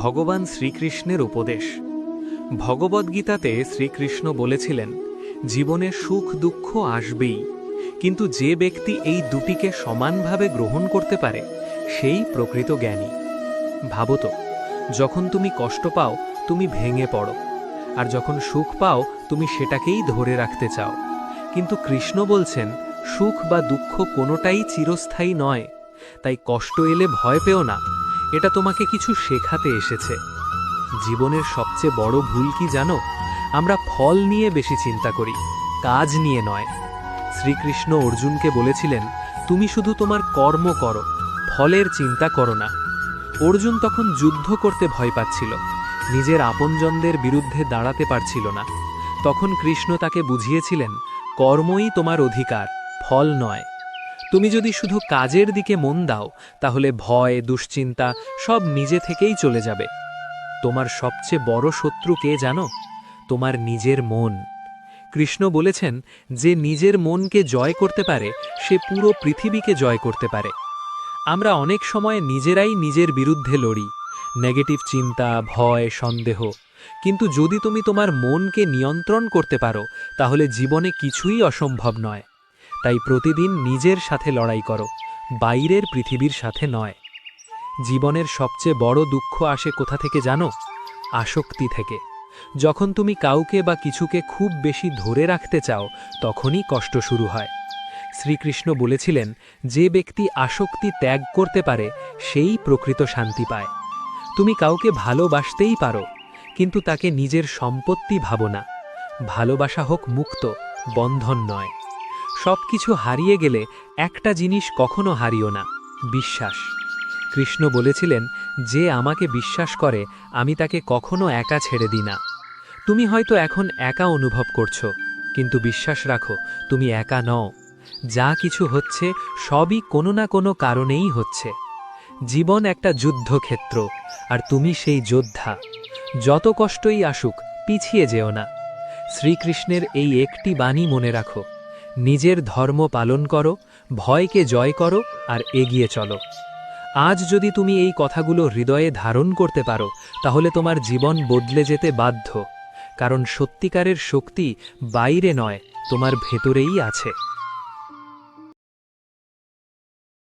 ভগবান শ্রীকৃষ্ণের উপদেশ। ভগবদ্গীতাতে শ্রীকৃষ্ণ বলেছিলেন, জীবনে সুখ দুঃখ আসবেই, কিন্তু যে ব্যক্তি এই দুটিকে সমানভাবে গ্রহণ করতে পারে সেই প্রকৃত জ্ঞানী। ভাবো তো, যখন তুমি কষ্ট পাও তুমি ভেঙে পড়ো, আর যখন সুখ পাও তুমি সেটাকেই ধরে রাখতে চাও। কিন্তু কৃষ্ণ বলছেন, সুখ বা দুঃখ কোনোটাই চিরস্থায়ী নয়। তাই কষ্ট এলে ভয় পেও না, এটা তোমাকে কিছু শেখাতে এসেছে। জীবনের সবচেয়ে বড় ভুল কি জানো? আমরা ফল নিয়ে বেশি চিন্তা করি, কাজ নিয়ে নয়। শ্রীকৃষ্ণ অর্জুনকে বলেছিলেন, তুমি শুধু তোমার কর্ম করো, ফলের চিন্তা করো না। অর্জুন তখন যুদ্ধ করতে ভয় পাচ্ছিল, নিজের আপনজনদের বিরুদ্ধে দাঁড়াতে পারছিল না। তখন কৃষ্ণ তাকে বুঝিয়েছিলেন, কর্মই তোমার অধিকার, ফল নয়। তুমি যদি শুধু কাজের দিকে মন দাও, তাহলে ভয় দুশ্চিন্তা সব নিজে থেকেই চলে যাবে। তোমার সবচেয়ে বড় শত্রু কে জানো? তোমার নিজের মন। কৃষ্ণ বলেছেন, যে নিজের মনকে জয় করতে পারে সে পুরো পৃথিবীকে জয় করতে পারে। আমরা অনেক সময় নিজেরাই নিজের বিরুদ্ধে লড়ি, নেগেটিভ চিন্তা, ভয়, সন্দেহ। কিন্তু যদি তুমি তোমার মনকে নিয়ন্ত্রণ করতে পারো, তাহলে জীবনে কিছুই অসম্ভব নয়। তাই প্রতিদিন নিজের সাথে লড়াই করো, বাইরের পৃথিবীর সাথে নয়। জীবনের সবচেয়ে বড় দুঃখ আসে কোথা থেকে জানো? আসক্তি থেকে। যখন তুমি কাউকে বা কিছুকে খুব বেশি ধরে রাখতে চাও, তখনই কষ্ট শুরু হয়। শ্রীকৃষ্ণ বলেছিলেন, যে ব্যক্তি আসক্তি ত্যাগ করতে পারে সেই প্রকৃত শান্তি পায়। তুমি কাউকে ভালোবাসতেই পারো, কিন্তু তাকে নিজের সম্পত্তি ভাবো না। ভালোবাসা হোক মুক্ত, বন্ধন নয়। সব কিছু হারিয়ে গেলে একটা জিনিস কখনো হারিও না, বিশ্বাস। কৃষ্ণ বলেছিলেন, যে আমাকে বিশ্বাস করে আমি তাকে কখনো একা ছেড়ে দিই না। তুমি হয়তো এখন একা অনুভব করছো, কিন্তু বিশ্বাস রাখো, তুমি একা নও। যা কিছু হচ্ছে সবই কোনো না কোনো কারণেই হচ্ছে। জীবন একটা যুদ্ধক্ষেত্র, আর তুমি সেই যোদ্ধা। যত কষ্টই আসুক, পিছিয়ে যেও না। শ্রীকৃষ্ণের এই একটি বাণী মনে রাখো, নিজের ধর্ম পালন করো, ভয়কে জয় করো, আর এগিয়ে চলো। আজ যদি তুমি এই কথাগুলো হৃদয়ে ধারণ করতে পারো, তাহলে তোমার জীবন বদলে যেতে বাধ্য। কারণ সত্যিকারের শক্তি বাইরে নয়, তোমার ভেতরেই আছে।